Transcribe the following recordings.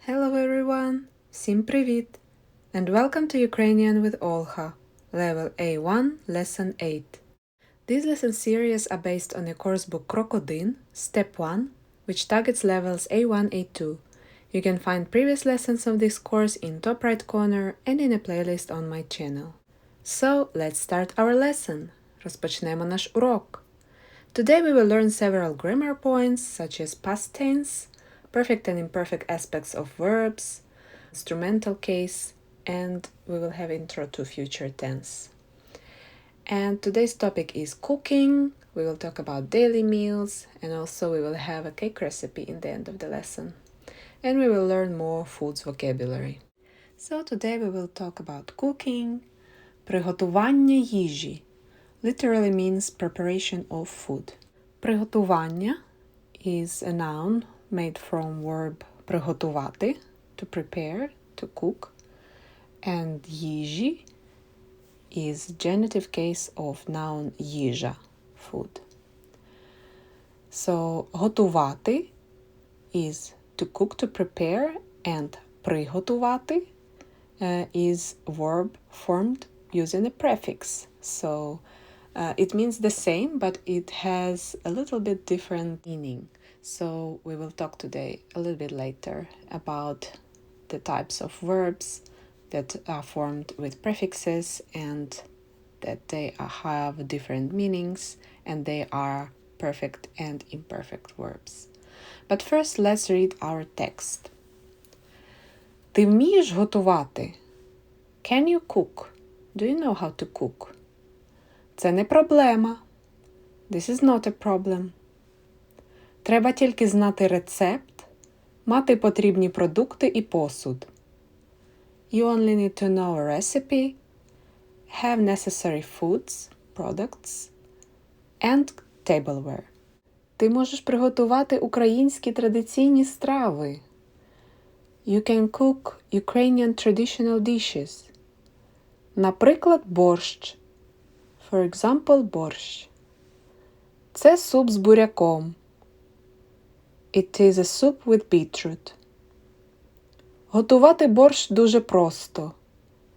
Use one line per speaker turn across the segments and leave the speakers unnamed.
Hello everyone! Всім привіт! And welcome to Ukrainian with Olha, level A1, lesson 8. These lesson series are based on a course book Krokodin, step 1, which targets levels A1, A2. You can find previous lessons of this course in top right corner and in a playlist on my channel. So, let's start our lesson. Розпочнемо наш урок. Today we will learn several grammar points such as past tense, perfect and imperfect aspects of verbs, instrumental case, and we will have intro to future tense. And today's topic is cooking. We will talk about daily meals, and also we will have a cake recipe in the end of the lesson. And we will learn more foods vocabulary. So today we will talk about cooking. Приготування їжі literally means preparation of food. Приготування is a noun made from verb приготувати, to prepare, to cook, and їжі is genitive case of noun їжа, food. So готувати is to cook, to prepare, and приготувати is verb formed using a prefix. So it means the same, but it has a little bit different meaning. So we will talk today a little bit later about the types of verbs that are formed with prefixes and that they have different meanings and they are perfect and imperfect verbs. But first, let's read our text. Ти вмієш готувати? Can you cook? Do you know how to cook? Це не проблема. This is not a problem. Треба тільки знати рецепт, мати потрібні продукти і посуд. You only need to know a recipe, have necessary foods, products, and tableware. Ти можеш приготувати українські традиційні страви. You can cook Ukrainian traditional dishes. Наприклад, борщ. For example, борщ. Це суп з буряком. It is a soup with beetroot. Готувати борщ дуже просто.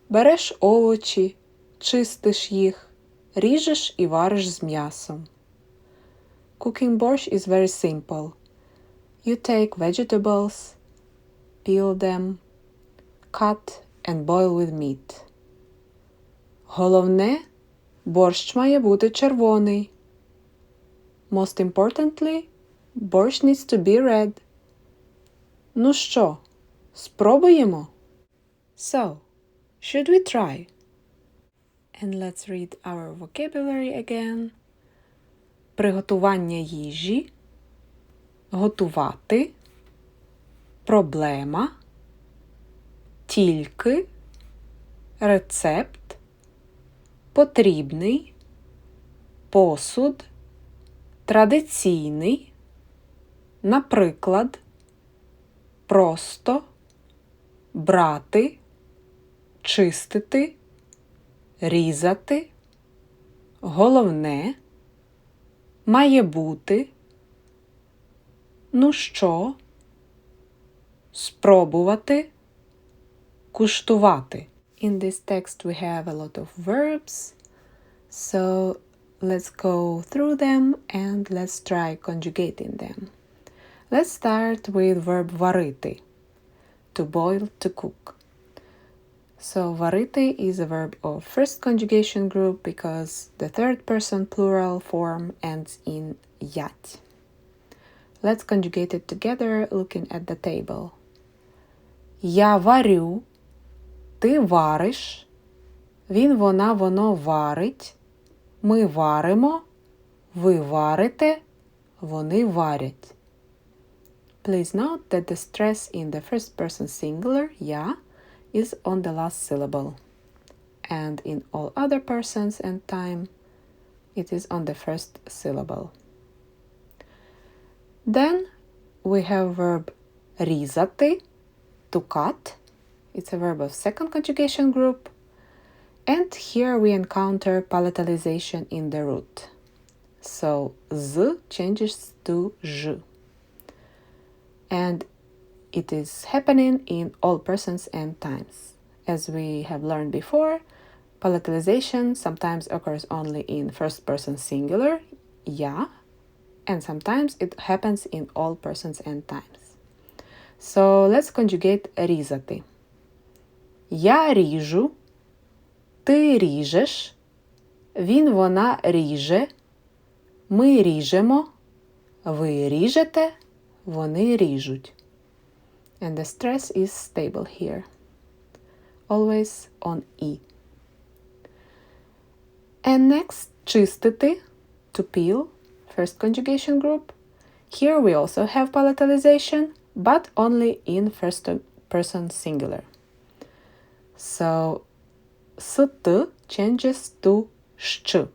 Береш овочі, чистиш їх, ріжеш і вариш з м'ясом. Cooking борщ is very simple. You take vegetables, peel them, cut and boil with meat. Головне, борщ має бути червоний. Most importantly, борщ needs to be red. Ну що, спробуємо? So, should we try? And let's read our vocabulary again. Приготування їжі, готувати, проблема, тільки, рецепт, потрібний, посуд, традиційний, наприклад, просто, брати, чистити, різати, головне, має бути, ну що, спробувати, куштувати. In this text we have a lot of verbs, so let's go through them and let's try conjugating them. Let's start with verb варити, to boil, to cook. So варити is a verb of first conjugation group because the third person plural form ends in ять. Let's conjugate it together looking at the table. Я варю, ти вариш, він, вона, воно варить, ми варимо, ви варите, вони варять. Please note that the stress in the first person singular, я, is on the last syllable. And in all other persons and time, it is on the first syllable. Then we have verb різати, to cut. It's a verb of second conjugation group. And here we encounter palatalization in the root. So з changes to ж. And it is happening in all persons and times. As we have learned before, palatalization sometimes occurs only in first person singular, я, and sometimes it happens in all persons and times. So let's conjugate різати. Я ріжу, ти ріжеш, він, вона ріже, ми ріжемо, ви ріжете, вони ріжуть. And the stress is stable here. Always on E. And next, чистити, to peel, first conjugation group. Here we also have palatalization, but only in first person singular. So, ст changes to щ.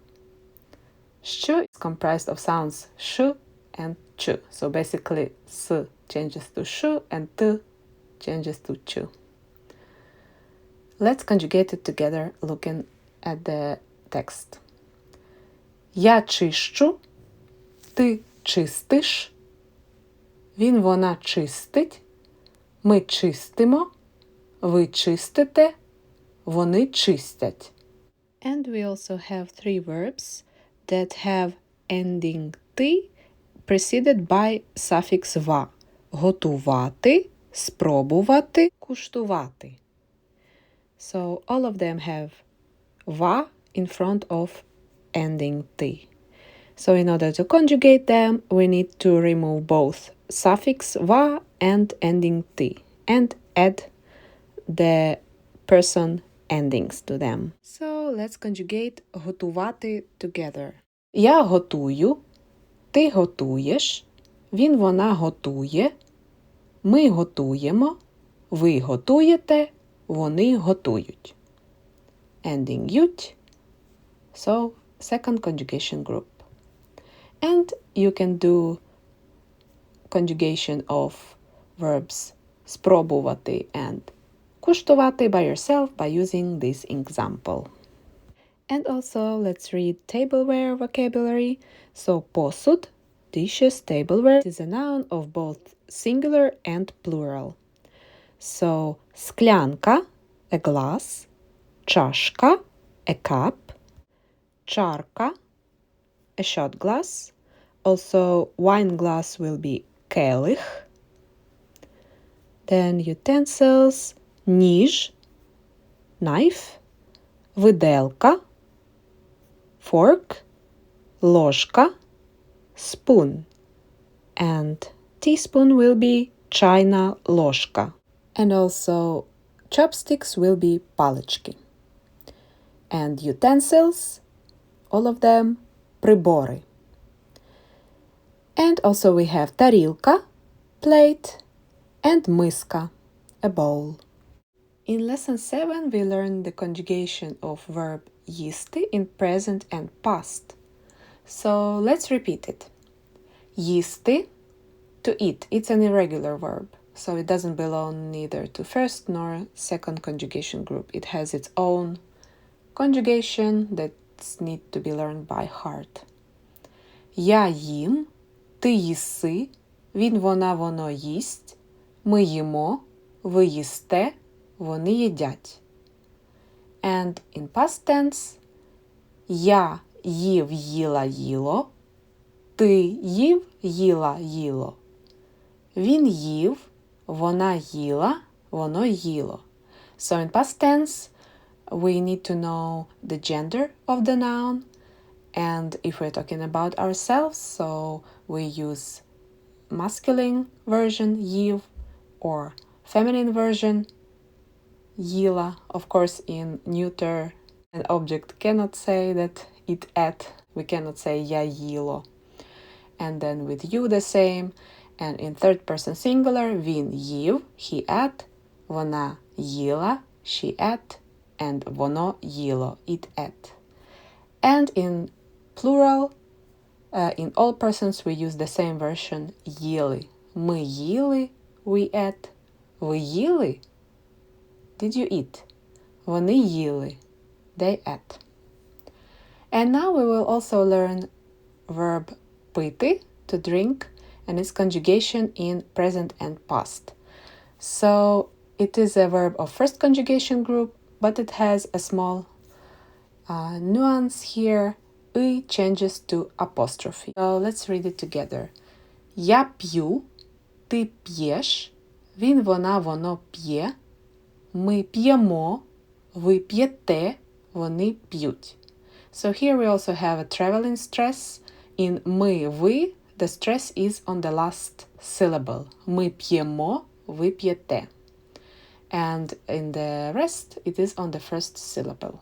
Щ is comprised of sounds sh and ch. So basically, s changes to sh and t changes to ch. Let's conjugate it together looking at the text. Я чищу, ти чистиш, він, вона чистить, ми чистимо, ви чистите, вони чистять. And we also have three verbs that have ending ти preceded by suffix ва. Готувати, спробувати, куштувати. So all of them have ва in front of ending ти. So in order to conjugate them, we need to remove both suffix va and ending ti and add the person endings to them. So let's conjugate готувати together. Я готую, ти готуєш, він, вона готує, ми готуємо, ви готуєте, вони готують. Ending ють. So second conjugation group. And you can do conjugation of verbs спробувати and куштувати by yourself by using this example. And also let's read tableware vocabulary. So посуд, dishes, tableware is a noun of both singular and plural. So склянка, a glass, чашка, a cup, чарка, a shot glass. Also, wine glass will be келих. Then utensils, ніж, knife, виделка, fork, ложка, spoon. And teaspoon will be чайна ложка. And also, chopsticks will be палички. And utensils, all of them, прибори. And also we have тарілка, plate, and миска, a bowl. In lesson 7 we learned the conjugation of verb їсти in present and past. So let's repeat it. Їсти, to eat. It's an irregular verb, so it doesn't belong neither to first nor second conjugation group. It has its own conjugation that needs to be learned by heart. Я їм, ти їси, він, вона, воно їсть, ми їмо, ви їсте, вони їдять. And in past tense, я їв, їла, їло, ти їв, їла, їло. Він їв, вона їла, воно їло. So in past tense, we need to know the gender of the noun. And if we're talking about ourselves, so we use masculine version, їв, or feminine version, їла. Of course, in neuter, an object cannot say that it ate. We cannot say я їло. And then with you the same. And in third person singular, він їв, he ate, вона їла, she ate, and воно їло, it ate. And in plural, in all persons we use the same version, їли. Ми їли, we ate. Ви їли? Did you eat? Вони їли. They ate. And now we will also learn verb пити, to drink, and its conjugation in present and past. So it is a verb of first conjugation group, but it has a small nuance here. I changes to apostrophe. So let's read it together. Я п'ю, ти п'єш, він, вона, воно п'є, ми п'ємо, ви п'єте, вони п'ють. So here we also have a traveling stress. In ми, ви, the stress is on the last syllable. Ми п'ємо, ви п'єте. And in the rest, it is on the first syllable.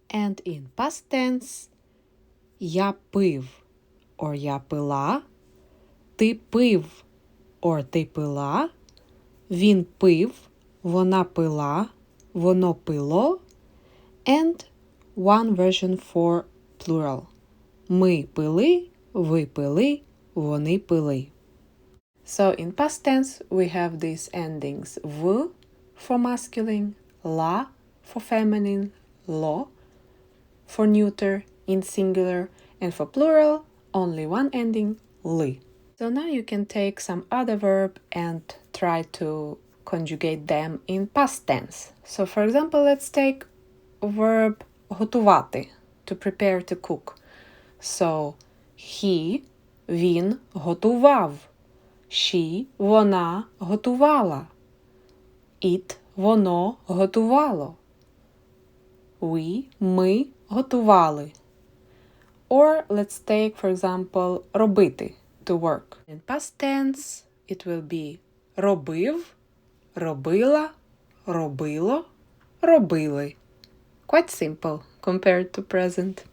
And in past tense, я пив, or я пила, ти пив, or ти пила, він пив, вона пила, воно пило, and one version for plural. Ми пили, ви пили, вони пили. So in past tense, we have these endings в for masculine, la for feminine, lo for neuter in singular, and for plural, only one ending, li. So now you can take some other verb and try to conjugate them in past tense. So for example, let's take verb готувати, to prepare to cook. So he, він готував. She, вона готувала. It, воно готувало. We, ми готували. Or let's take, for example, робити, to work. In past tense, it will be робив, робила, робило, робили. Quite simple compared to present.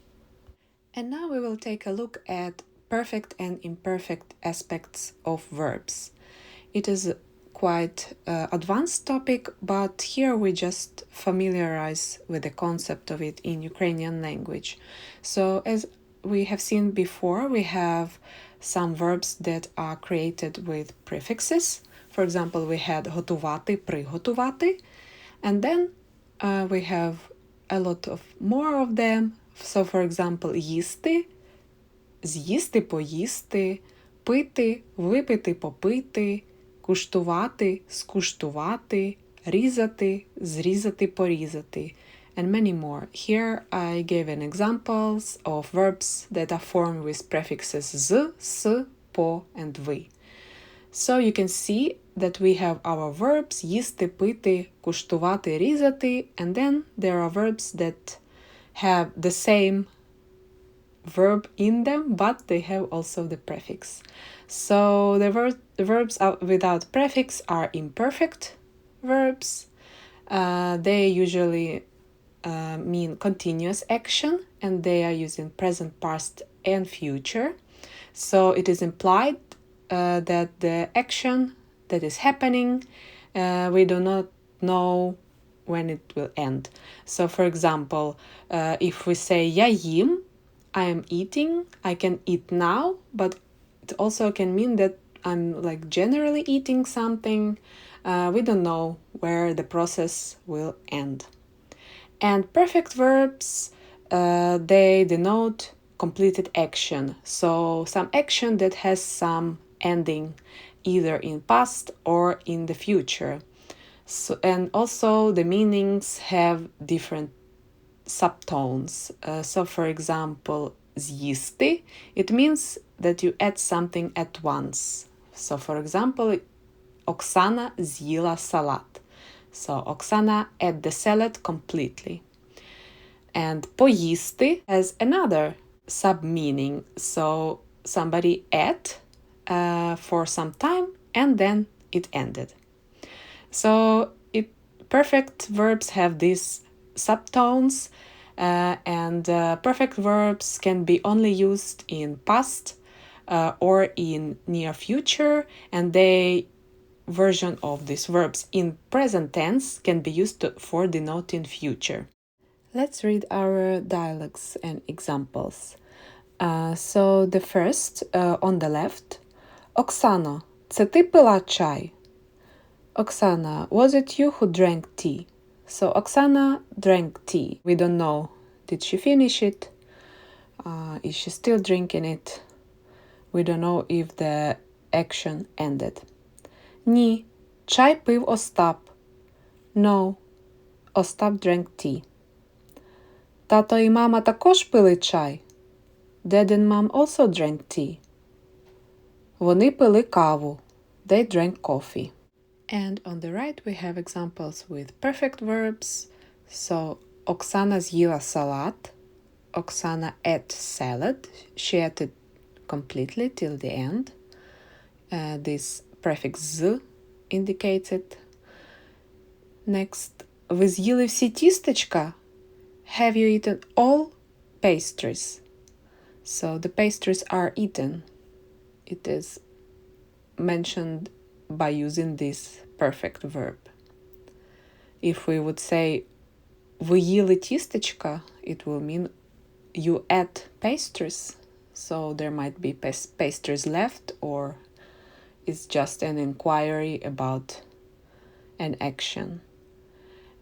And now we will take a look at perfect and imperfect aspects of verbs. It is quite advanced topic, but here we just familiarize with the concept of it in Ukrainian language. So as we have seen before, we have some verbs that are created with prefixes. For example, we had готувати, приготувати, and then we have a lot of more of them. So, for example, їсти, з'їсти, поїсти, пити, випити, попити, куштувати, скуштувати, різати, зрізати, порізати, and many more. Here I gave an examples of verbs that are formed with prefixes з, с, по, and ви. So you can see that we have our verbs їсти, пити, куштувати, різати, and then there are verbs that have the same verb in them, but they have also the prefix. So the verbs without prefix are imperfect verbs. They usually mean continuous action, and they are used in present, past, and future. So it is implied that the action that is happening, we do not know when it will end. So for example, if we say я їм, I am eating, I can eat now, but it also can mean that I'm like generally eating something. We don't know where the process will end. And perfect verbs, they denote completed action. So some action that has some ending either in past or in the future. So, and also the meanings have different subtones. So for example, з'їсти, it means that you add something at once. So for example, Oksana з'їла салат. So Oksana ate the salad completely. And поїсти has another sub-meaning. So somebody ate for some time and then it ended. So perfect verbs have these subtones, and perfect verbs can be only used in past or in near future, and they version of these verbs in present tense can be used for denoting future. Let's read our dialogues and examples. So the first, on the left, Oksana, це ти пила чай? Oksana, was it you who drank tea? So Oksana drank tea. We don't know. Did she finish it? Is she still drinking it? We don't know if the action ended. Ні, Чай пив Остап. No, Остап drank tea. Тато і мама також пили чай. Dad and mom also drank tea. Вони пили каву. They drank coffee. And on the right we have examples with perfect verbs. So, Оксана з'їла салат. Oksana ate salad. She ate it completely till the end. This prefix z indicates it. Next, ви з'їли всі тістечка? Have you eaten all pastries? So the pastries are eaten. It is mentioned by using this perfect verb. If we would say ви їли тістечка, it will mean you ate pastries. So there might be pastries left, or it's just an inquiry about an action.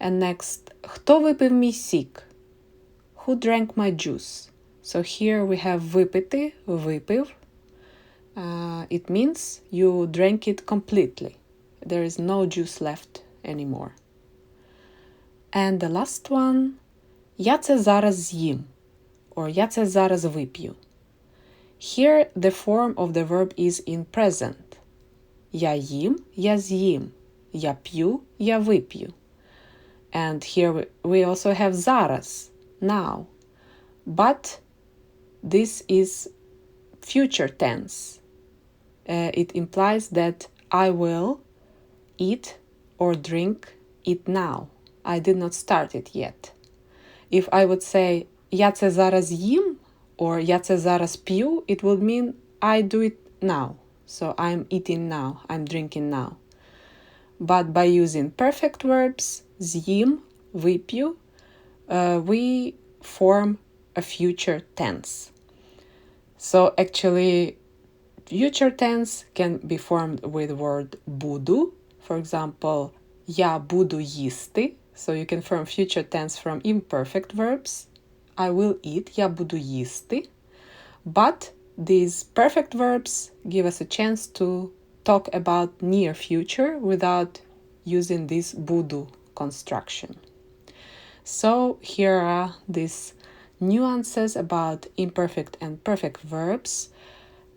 And next, хто випив мій сік? Who drank my juice? So here we have випити, випив. It means you drank it completely. There is no juice left anymore. And the last one, я це зараз з'їм, or я це зараз вип'ю. Here the form of the verb is in present. Я їм, я з'їм. Я п'ю, я вип'ю. And here we also have зараз, now. But this is future tense. It implies that I will eat or drink it now. I did not start it yet. If I would say я це зараз їм or я це зараз п'ю, it would mean I do it now. So I'm eating now, I'm drinking now. But by using perfect verbs, з'їм, вип'ю, we form a future tense. So actually, future tense can be formed with word буду. For example, я буду їсти. So you can form future tense from imperfect verbs. I will eat, я буду їсти. But these perfect verbs give us a chance to talk about near future without using this буду construction. So here are these nuances about imperfect and perfect verbs.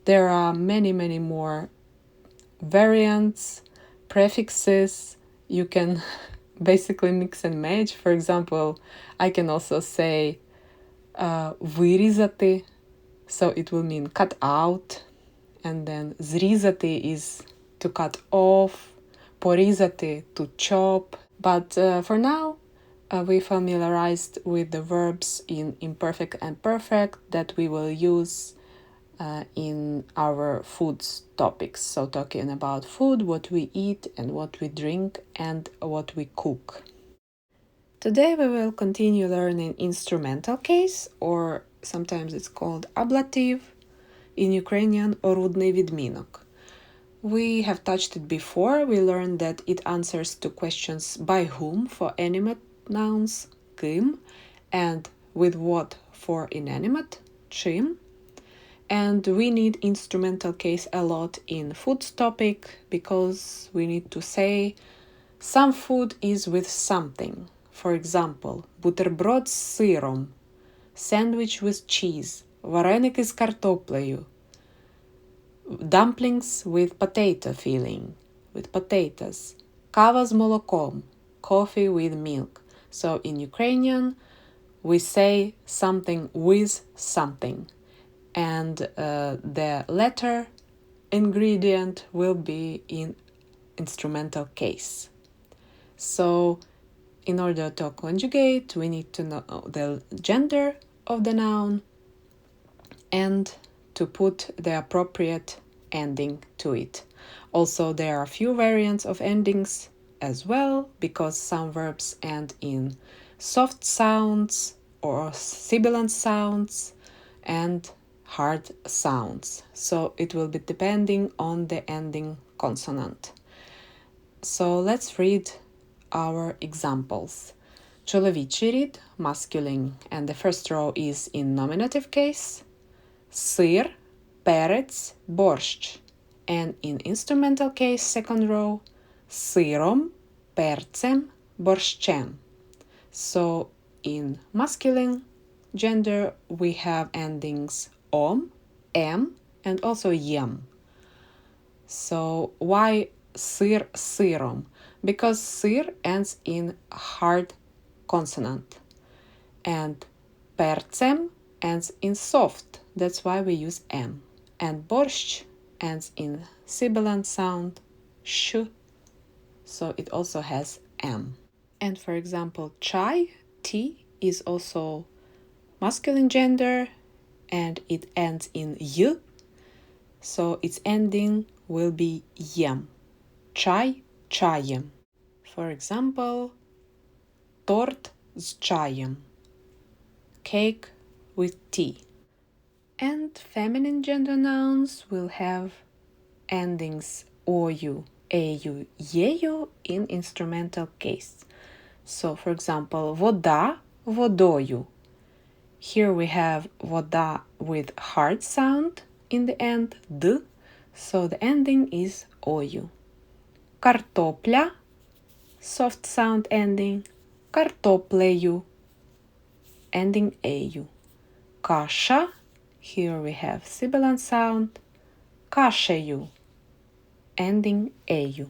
There are many more variants, prefixes. You can basically mix and match. For example, I can also say вирізати, so it will mean cut out, and then зрізати is to cut off, порізати to chop. But for now, we familiarized with the verbs in imperfect and perfect that we will use in our foods topics. So talking about food, what we eat and what we drink and what we cook. Today we will continue learning instrumental case, or sometimes it's called ablative, in Ukrainian орудний відмінок. We have touched it before. We learned that it answers to questions by whom for animate nouns, ким, and with what for inanimate, чим. And we need instrumental case a lot in foods topic because we need to say some food is with something. For example, бутерброд з сиром, sandwich with cheese, вареники з картоплею, dumplings with potato filling, with potatoes, кава з молоком, coffee with milk. So in Ukrainian, we say something with something. And the letter ingredient will be in instrumental case. So in order to conjugate, we need to know the gender of the noun and to put the appropriate ending to it. Also, there are a few variants of endings as well, because some verbs end in soft sounds or sibilant sounds and hard sounds. So it will be depending on the ending consonant. So let's read our examples. Чоловічий рід, masculine, and the first row is in nominative case. Сир, перець, борщ. And in instrumental case, second row, сиром, перцем, борщем. So in masculine gender we have endings om, em, and also єм. So why сир сиром? Because сир ends in hard consonant and перцем ends in soft. That's why we use m. And борщ ends in sibilant sound sh, so it also has m. And for example, chai, tea, is also masculine gender and it ends in y, so its ending will be єм. Чай, чаєм. For example, торт з чаєм. Cake with tea. And feminine gender nouns will have endings ою, ею, єю in instrumental case. So, for example, вода, водою. Here we have вода with hard sound in the end, д, so the ending is ою. Картопля, soft sound ending, картоплею, ending ею. Каша, here we have sibilant sound, кашею, ending ею.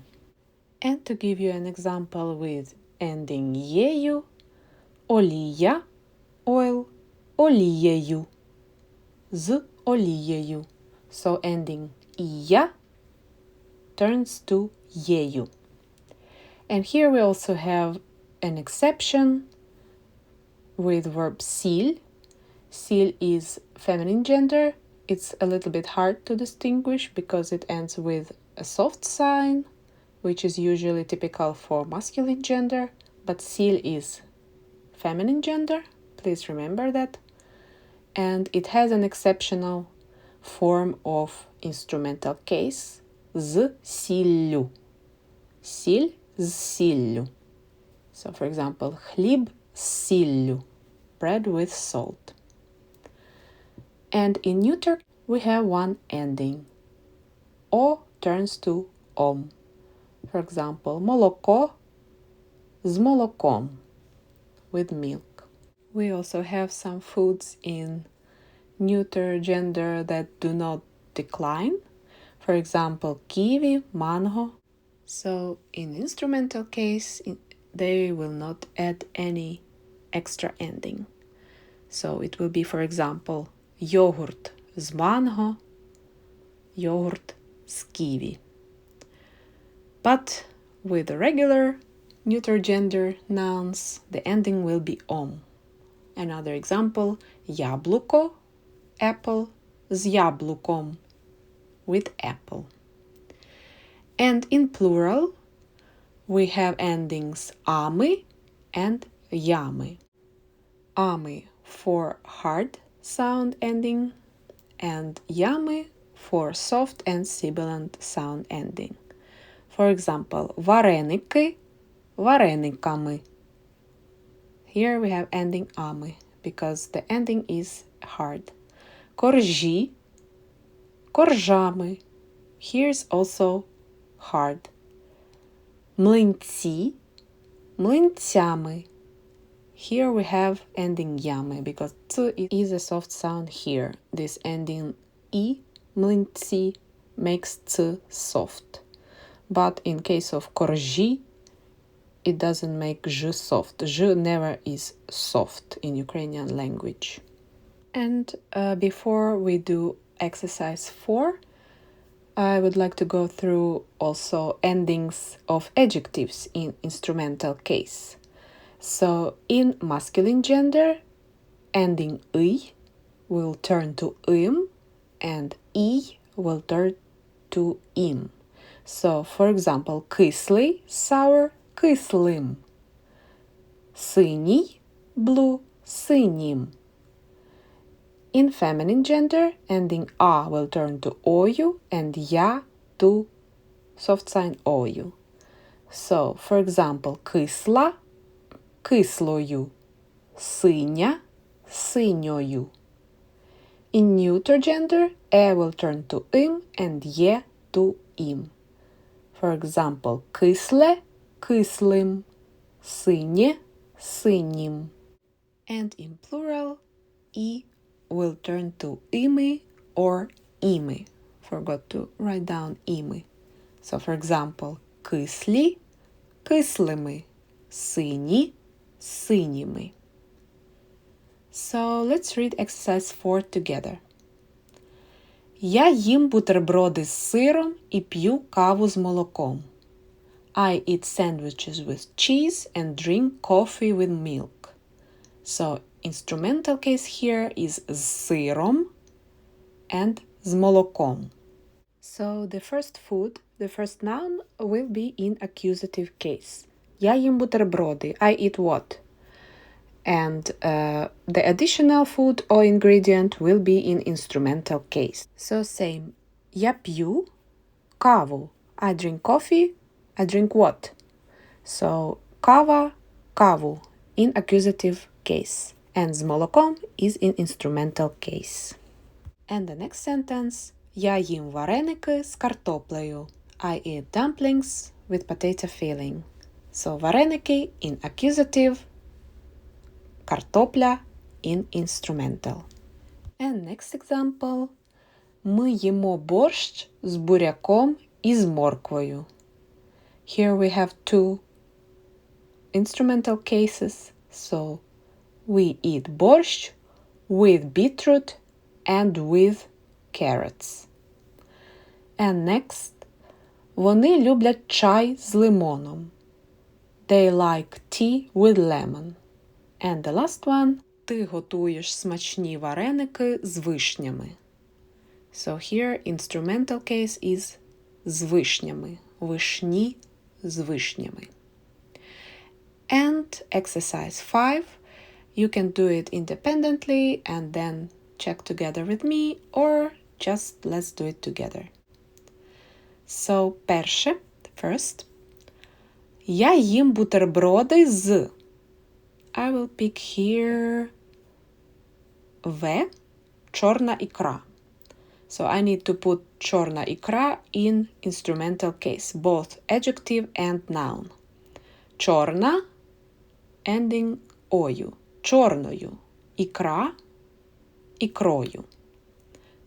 And to give you an example with ending єю, олія, oil, олією, з олією. So ending ія turns to єю. And here we also have an exception with verb сіль. Сіль is feminine gender. It's a little bit hard to distinguish because it ends with a soft sign, which is usually typical for masculine gender, but сіль is feminine gender. Please remember that. And it has an exceptional form of instrumental case з сіллю. Сіль з сіллю. So, for example, хліб з сіллю, bread with salt. And in neuter, we have one ending. О turns to ом. For example, молоко з молоком, with milk. We also have some foods in neuter gender that do not decline. For example, kiwi, mango. So in instrumental case, they will not add any extra ending. So it will be, for example, йогурт з манго, йогурт з ківі. But with the regular neuter gender nouns, the ending will be om. Another example, яблуко, apple, з яблуком, with apple. And in plural, we have endings ами and ями. Ами for hard sound ending and ями for soft and sibilant sound ending. For example, вареники, варениками. Here we have ending ами because the ending is hard. Коржі, коржами. Here's also hard. Млинці, млинцями. Here we have ending ями because ц is a soft sound here. This ending і, млинці, makes ц soft. But in case of коржі, it doesn't make ж soft. Ж never is soft in Ukrainian language. And before we do exercise 4, I would like to go through also endings of adjectives in instrumental case. So in masculine gender, ending ый will turn to им and і will turn to им. So, for example, кислий, sour, кислим. Синій, blue, синім. In feminine gender, ending а will turn to ою and я to soft sign ою. So, for example, кисла, кислою, синя, синьою. In neuter gender, will turn to им and є to им. For example, кисле – кислим, синє – синім. And in plural, I will turn to imi or imi. Forgot to write down imi. So, for example, кислі – кислими, сині – синіми. So, let's read exercise 4 together. Я їм бутерброди з сиром і п'ю каву з молоком. I eat sandwiches with cheese and drink coffee with milk. So, instrumental case here is з сиром and з молоком. So, the first food, the first noun will be in accusative case. Я їм бутерброди. I eat what? And the additional food or ingredient will be in instrumental case. So, same. Я п'ю каву. I drink coffee. I drink what? So, кава, каву in accusative case. And з молоком is in instrumental case. And the next sentence. Я їм вареники з картоплею. I eat dumplings with potato filling. So, вареники in accusative, картопля in instrumental. And next example. Ми їмо борщ з буряком і з морквою. Here we have two instrumental cases. So, we eat борщ with beetroot and with carrots. And next. Вони люблять чай з лимоном. They like tea with lemon. And the last one. Ти готуєш смачні вареники з вишнями. So here instrumental case is з вишнями. Вишні з вишнями. And exercise 5. You can do it independently and then check together with me or just let's do it together. So, перше, first. Я їм бутерброди з. I will pick here В, чорна ікра. So I need to put чорна ікра in instrumental case, both adjective and noun. Чорна, ending ою. Чорною. Ікра, ікрою.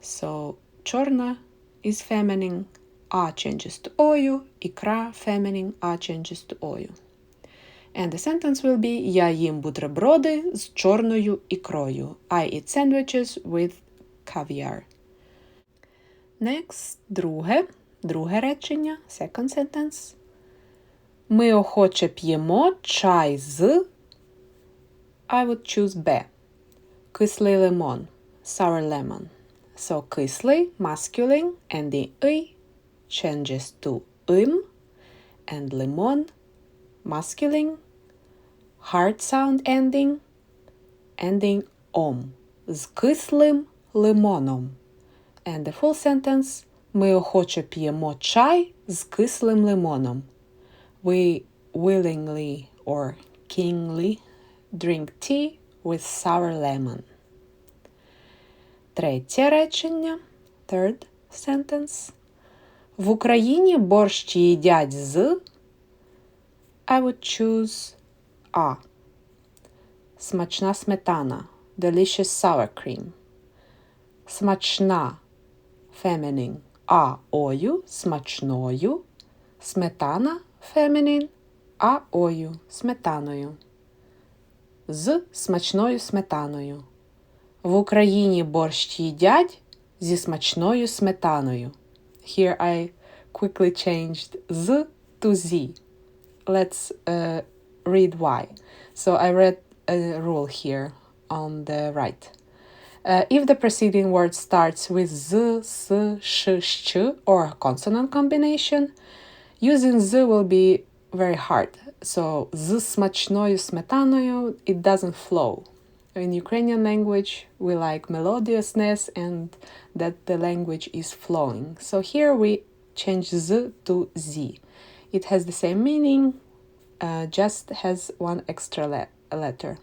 So, чорна is feminine, а changes to ою. Ікра, feminine, а changes to ою. And the sentence will be Я їм бутерброди з чорною ікрою. I eat sandwiches with caviar. Next, друге речення, second sentence. Ми охоче п'ємо чай з. I would choose Б. Кислий лимон, sour lemon. So, кислий, masculine, and the I changes to им, and lemon, masculine, hard sound ending, ending om. З кислим лимоном. And the full sentence. Ми охоче п'ємо чай з кислим лимоном. We willingly or keenly drink tea with sour lemon. Третє речення. Third sentence. В Україні борщ їдять з. I would choose А. Смачна сметана. Delicious sour cream. Смачна. Feminine. А ою. Смачною. Сметана. Feminine. А ою. Сметаною. З смачною сметаною. В Україні борщ їдять зі смачною сметаною. Here I quickly changed з to z. Let's read why. So I read a rule here on the right. If the preceding word starts with z, s, sh, sh, or consonant combination, using z will be very hard. So, з смачною сметаною, it doesn't flow. In Ukrainian language, we like melodiousness and that the language is flowing. So here we change z to z. It has the same meaning, just has one extra letter.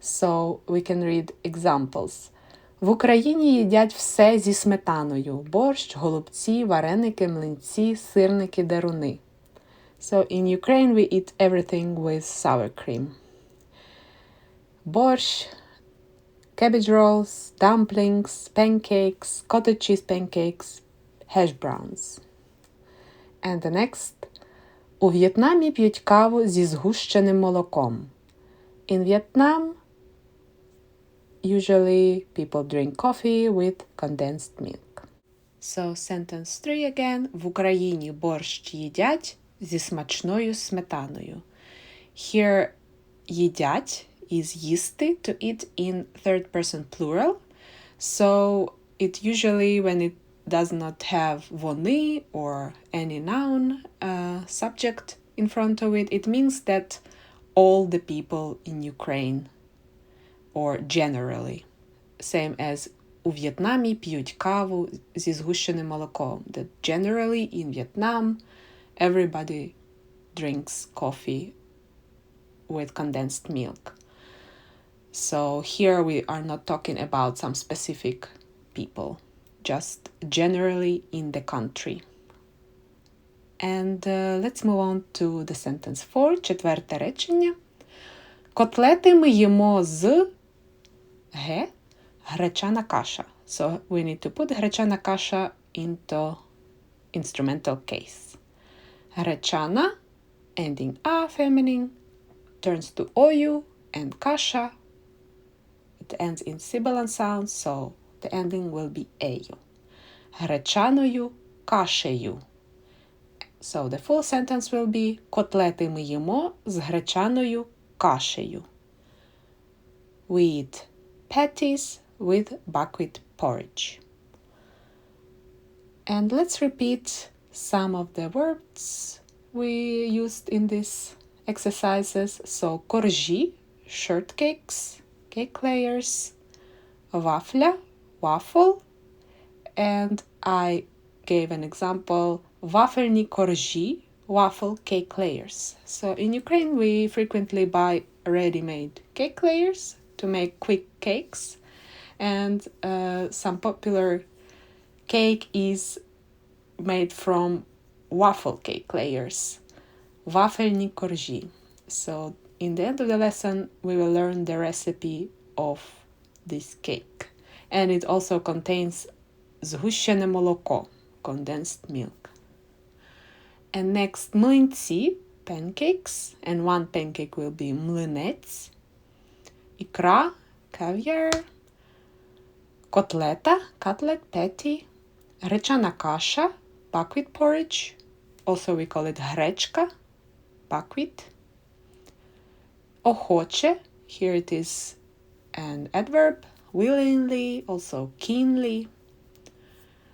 So we can read examples. В Україні їдять все зі сметаною. Борщ, голубці, вареники, млинці, сирники, деруни. So in Ukraine we eat everything with sour cream. Борщ, cabbage rolls, dumplings, pancakes, cottage cheese pancakes, hash browns. And the next. У В'єтнамі п'ють каву зі згущеним молоком. In Vietnam, usually people drink coffee with condensed milk. So sentence 3 again. В Україні борщ їдять зі смачною сметаною. Here, їдять is їсти, to eat in third person plural. So it usually, when it does not have вони or any noun subject in front of it, it means that all the people in Ukraine, or generally. Same as у В'єтнамі п'ють каву зі згущеним молоком. That generally in Vietnam, everybody drinks coffee with condensed milk. So here we are not talking about some specific people, just generally in the country. And let's move on to the sentence 4, четверте речення. Котлети ми їмо з гречана каша. So we need to put гречана каша into instrumental case. Гречана, ending a, feminine, turns to ою, and kasha, it ends in sibilant sound, so the ending will be ею. Гречаною, кашею. So the full sentence will be котлети ми їмо з гречаною кашею. We eat patties with buckwheat porridge. And let's repeat some of the words we used in these exercises. So коржі, shortcakes, cake layers, вафля, waffle, and I gave an example, вафельні коржі, waffle cake layers. So in Ukraine we frequently buy ready-made cake layers to make quick cakes, and some popular cake is made from waffle cake layers, вафельні коржі. So in the end of the lesson we will learn the recipe of this cake, and it also contains згущене молоко, condensed milk. And next, млинці, pancakes, and one pancake will be млинець, ікра, caviar, котлета, cutlet, patty, гречана каша, buckwheat porridge, also we call it гречка, buckwheat, охоче, here it is an adverb, willingly, also keenly,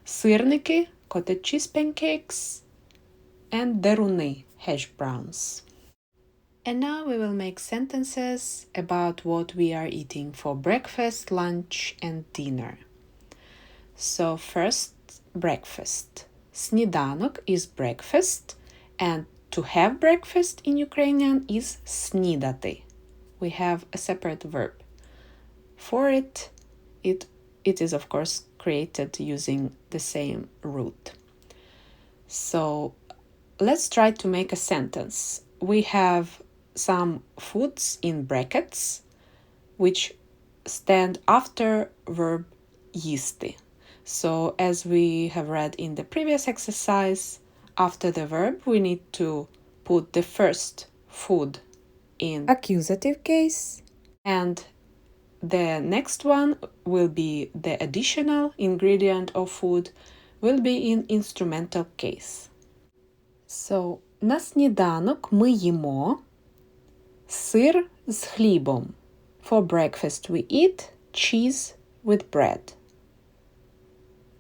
сирники, cottage cheese pancakes, and деруни, hash browns. And now we will make sentences about what we are eating for breakfast, lunch, and dinner. So first, breakfast. Сніданок is breakfast, and to have breakfast in Ukrainian is снідати. We have a separate verb. For it is of course created using the same root. So let's try to make a sentence. We have some foods in brackets which stand after verb їсти. So as we have read in the previous exercise, after the verb we need to put the first food in accusative case, and the next one will be the additional ingredient of food will be in instrumental case. So, на сніданок ми їмо сир з хлібом. For breakfast we eat cheese with bread.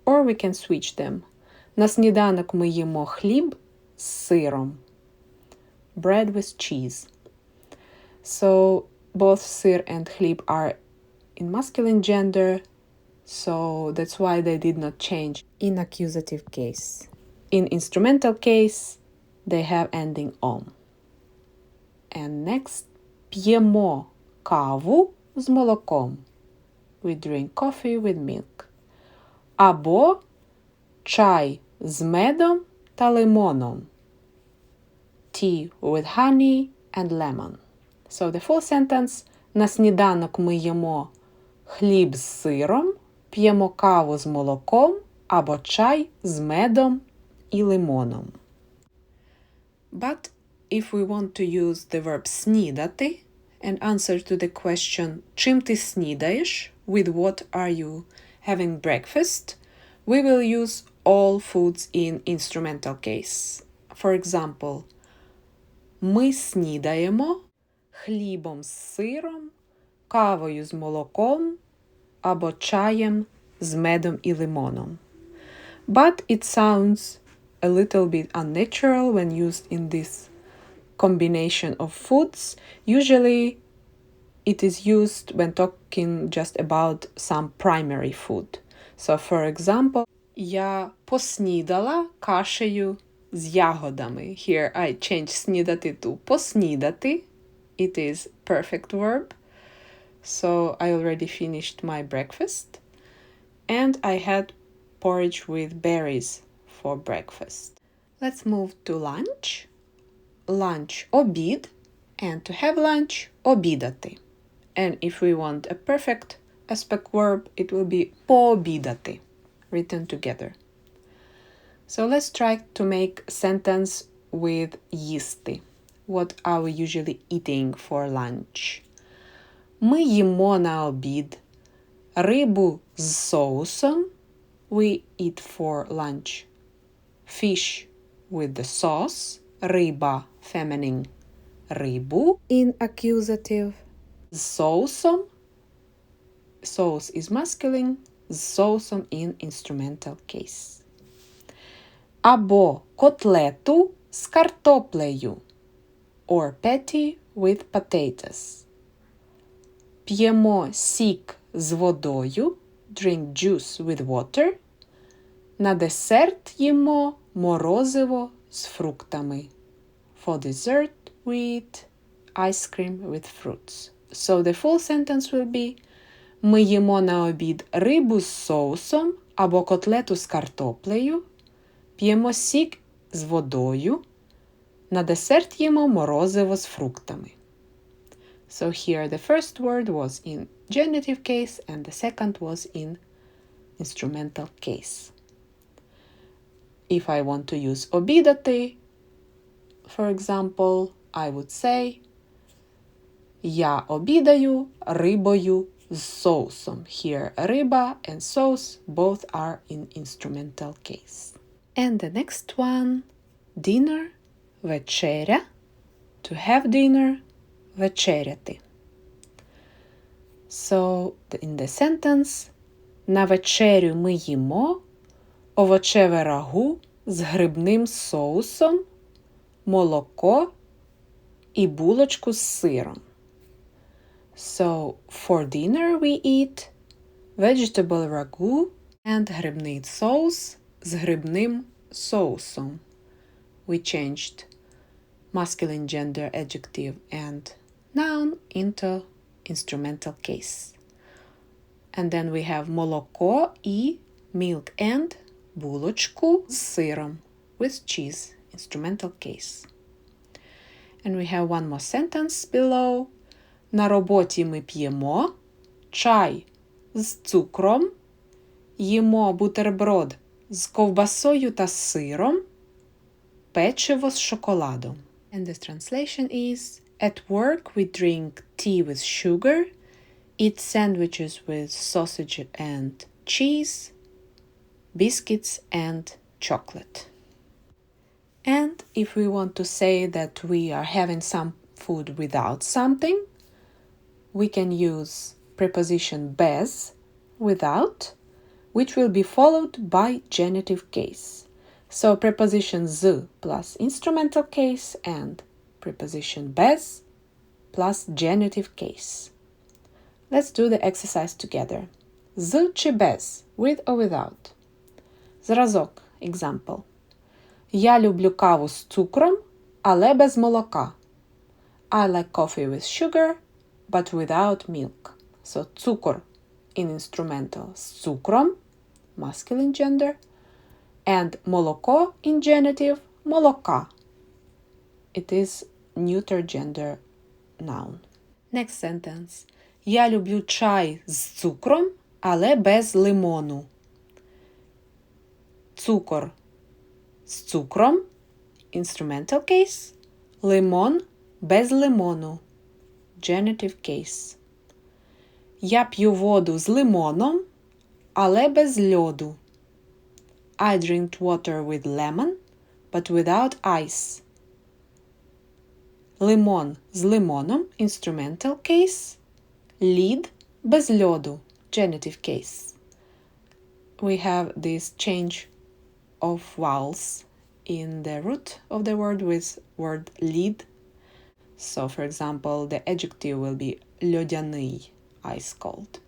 Or we can switch them. На сніданок ми їмо хліб з сиром. Bread with cheese. So, both сир and хліб are in masculine gender, so that's why they did not change in accusative case. In instrumental case, they have ending om. And next, п'ємо каву з молоком. we drink coffee with milk. Або чай з медом та лимоном. Tea with honey and lemon. So the full sentence. На сніданок ми їмо хліб з сиром, п'ємо каву з молоком або чай з медом і лимоном. But if we want to use the verb снідати and answer to the question чим ти снідаєш, with what are you having breakfast, we will use all foods in instrumental case. For example, ми снідаємо хлібом з сиром, кавою з молоком або чаєм з медом і лимоном. But it sounds a little bit unnatural when used in this combination of foods. Usually it is used when talking just about some primary food. So, for example, я поснідала кашею з ягодами. Here I change снідати to поснідати. It is perfect verb. So I already finished my breakfast. And I had porridge with berries for breakfast. Let's move to lunch. Lunch – обід. And to have lunch – обідати. And if we want a perfect aspect verb, it will be пообідати, written together. So let's try to make a sentence with їсти. What are we usually eating for lunch? Ми їмо на обід рибу з соусом. We eat for lunch fish with the sauce. Риба, feminine, рибу in accusative. З соусом. Sauce is masculine. З соусом in instrumental case. Або котлету з картоплею. Or piti with potatoes. П'ємо сік з водою. Drink juice with water. На десерт їмо морозиво з фруктами. For dessert we eat ice cream with fruits. So the full sentence will be ми їмо на обід рибу з соусом або котлету з картоплею. П'ємо сік з водою. На десерт їмо морозиво з фруктами. So here the first word was in genitive case and the second was in instrumental case. If I want to use обідати, for example, I would say я обідаю рибою з соусом. Here риба and sauce both are in instrumental case. And the next one, dinner, вечеря, to have dinner, вечеряти. So, in the sentence, на вечерю ми їмо овочеве рагу з грибним соусом, молоко і булочку з сиром. So, for dinner we eat vegetable ragu and грибний соус з грибним соусом. We changed masculine gender adjective and noun into instrumental case. And then we have молоко і milk and булочку з сиром with cheese, instrumental case. And we have one more sentence below. На роботі ми п'ємо чай з цукром, їмо бутерброд з ковбасою та сиром, печиво з шоколадом. And the translation is, at work we drink tea with sugar, eat sandwiches with sausage and cheese, biscuits and chocolate. And if we want to say that we are having some food without something, we can use preposition без, without, which will be followed by genitive case. So preposition з plus instrumental case and preposition без plus genitive case. Let's do the exercise together. З чи без, with or without. Зразок, example. Я люблю каву з цукром, але без молока. I like coffee with sugar, but without milk. So цукор in instrumental з цукром, masculine gender, and молоко in genitive, молока. It is neuter gender noun. Next sentence. Я люблю чай з цукром, але без лимону. Цукор з цукром, instrumental case. Лимон без лимону, genitive case. Я п'ю воду з лимоном, але без льоду. I drink water with lemon, but without ice. Лимон з лимоном, instrumental case. Лід без льоду, genitive case. We have this change of vowels in the root of the word with word лід. So, for example, the adjective will be льодяний, ice cold.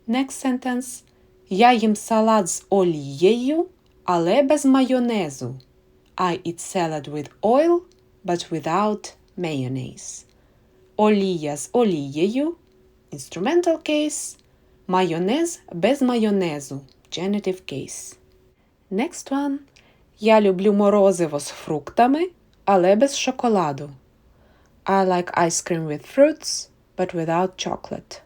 Next sentence. Я їм салат з олією, але без майонезу. I eat salad with oil, but without mayonnaise. Олія з олією, instrumental case. Майонез без майонезу, genitive case. Next one. Я люблю морозиво з фруктами, але без шоколаду. I like ice cream with fruits, but without chocolate.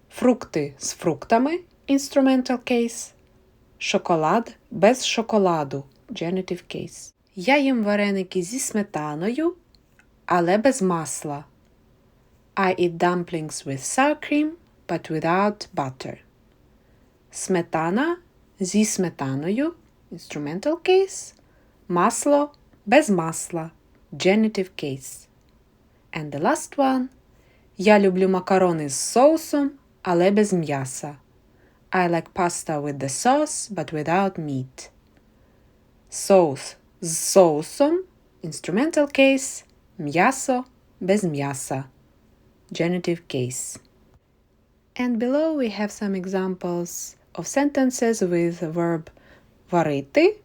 Фрукти з фруктами, instrumental case. Шоколад без шоколаду, genitive case. Я їм вареники зі сметаною, але без масла. I eat dumplings with sour cream, but without butter. Сметана зі сметаною, instrumental case. Масло без масла, genitive case. And the last one. Я люблю макарони з соусом, але без м'яса. I like pasta with the sauce, but without meat. Соус з соусом, instrumental case. М'ясо без м'яса, genitive case. And below we have some examples of sentences with the verb варити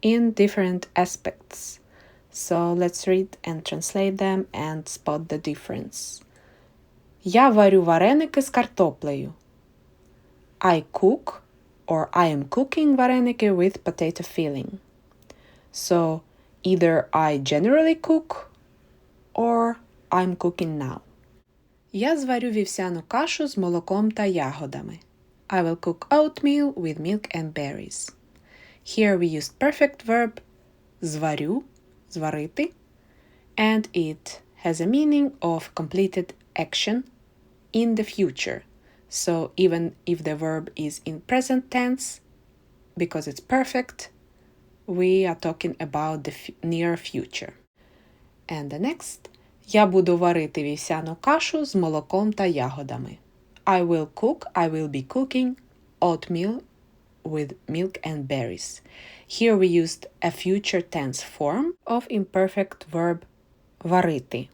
in different aspects. So let's read and translate them and spot the difference. Я варю вареники з картоплею. I cook or I am cooking вареники with potato filling. So either I generally cook or I'm cooking now. Я зварю вівсяну кашу з молоком та ягодами. I will cook oatmeal with milk and berries. Here we used perfect verb зварю, зварити, and it has a meaning of completed action in the future. So even if the verb is in present tense, because it's perfect, we are talking about the near future. And the next. Я буду варити вівсяну кашу з молоком та ягодами. I will be cooking oatmeal with milk and berries. Here we used a future tense form of imperfect verb варити.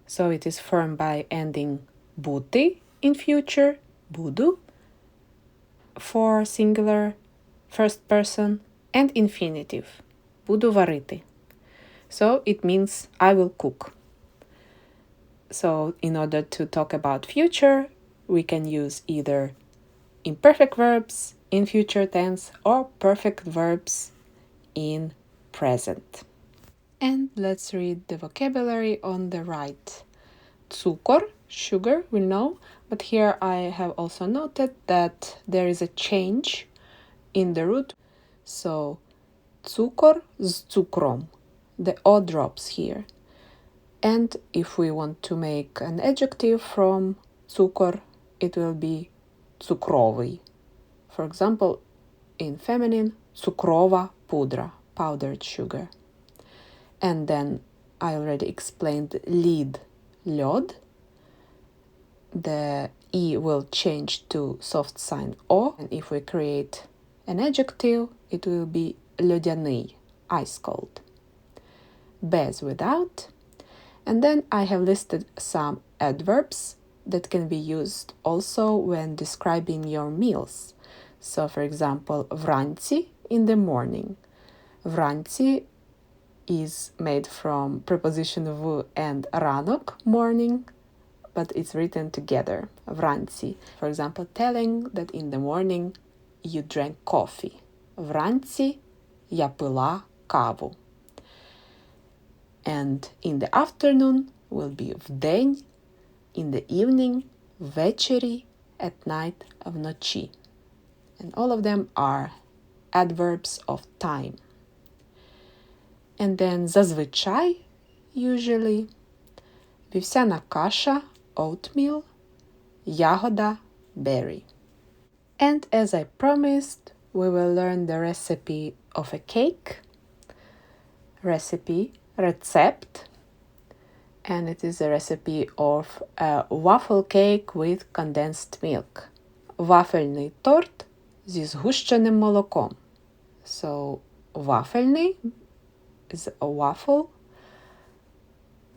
So it is formed by ending бути in future, буду, for singular, first person, and infinitive, буду варити. So it means I will cook. So in order to talk about future, we can use either imperfect verbs in future tense or perfect verbs in present. And let's read the vocabulary on the right. Цукор, sugar, we know, but here I have also noted that there is a change in the root. So, цукор з цукром. The O drops here. And if we want to make an adjective from цукор, it will be цукровий. For example, in feminine, цукрова пудра, powdered sugar. And then I already explained лід, льод. The E will change to soft sign O. And if we create an adjective, it will be льодяний, ice cold. Без, without. And then I have listed some adverbs that can be used also when describing your meals. So, for example, вранці, in the morning. Вранці is made from preposition в and ранок, morning, but it's written together. Вранці. For example, telling that in the morning you drank coffee. Вранці я пила каву. And in the afternoon will be вдень, in the evening, ввечері, at night, вночі. And all of them are adverbs of time. And then зазвичай, usually, вівсяна каша, oatmeal, ягода, berry. And as I promised, we will learn the recipe of a cake. Recept. And it is a recipe of a waffle cake with condensed milk. Вафельний торт зі згущеним молоком. So, вафельний is a waffle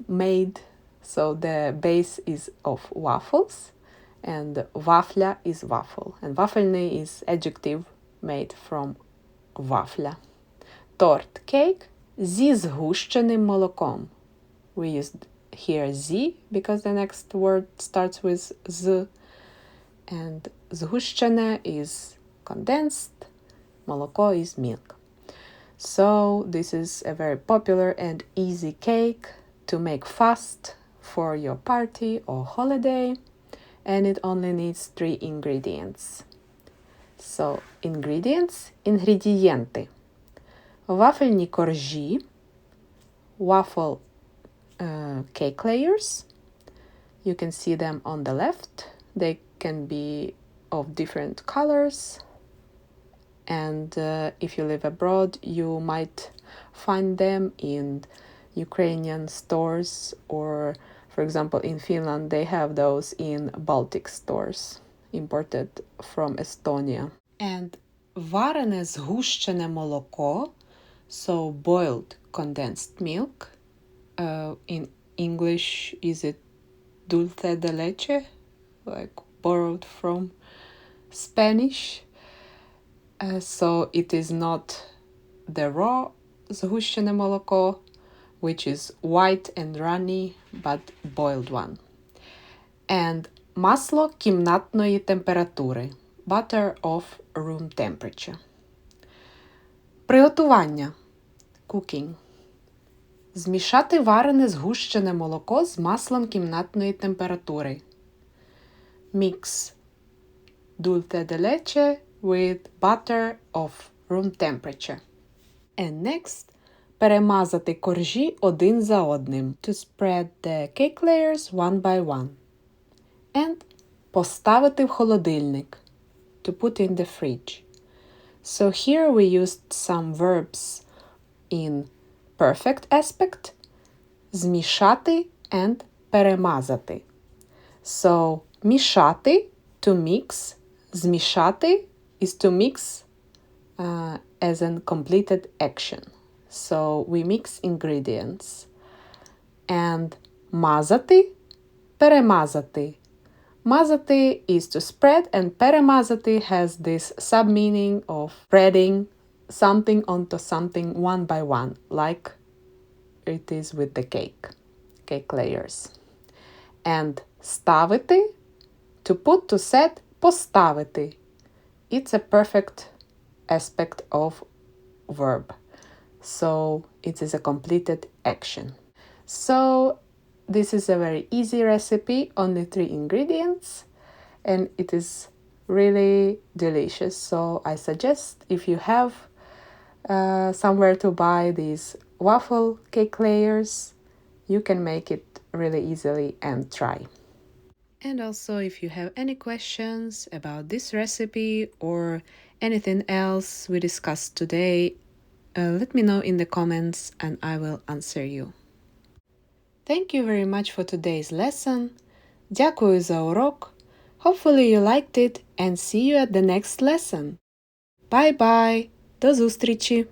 made, so the base is of waffles, and вафля is waffle. And вафельний is adjective made from вафля. Торт, cake, зі згущеним молоком. We used here зі because the next word starts with з. And згущене is condensed, молоко is milk. So this is a very popular and easy cake to make fast for your party or holiday, and it only needs 3 ingredients. So ingredients, інгредієнти. Вафельні коржі, waffle cake layers. You can see them on the left. They can be of different colors, and if you live abroad, you might find them in Ukrainian stores, or for example in Finland they have those in Baltic stores imported from Estonia. And варене згущене молоко, so boiled condensed milk. In English, is it dulce de leche, like borrowed from Spanish? So it is not the raw згущене молоко, which is white and runny, but boiled one. And масло кімнатної температури, butter of room temperature. Приготування, cooking. Змішати варене згущене молоко з маслом кімнатної температури. Mix dulce de leche with butter of room temperature. And next, перемазати коржі один за одним. To spread the cake layers one by one. And поставити в холодильник. To put in the fridge. So here we used some verbs in perfect aspect. Змішати and перемазати. So, мішати, to mix. Змішати is to mix as a completed action. So, we mix ingredients. And мазати, перемазати. Мазати is to spread, and перемазати has this sub-meaning of spreading something onto something one by one, like it is with the cake layers. And ставити, to put, to set, поставити. It's a perfect aspect of verb. So it is a completed action. So this is a very easy recipe, only 3 ingredients, and it is really delicious. So I suggest, if you have somewhere to buy these waffle cake layers, you can make it really easily and try. And also, if you have any questions about this recipe or anything else we discussed today, let me know in the comments and I will answer you. Thank you very much for today's lesson. Дякую за урок. Hopefully you liked it, and see you at the next lesson. Bye-bye. До зустрічі!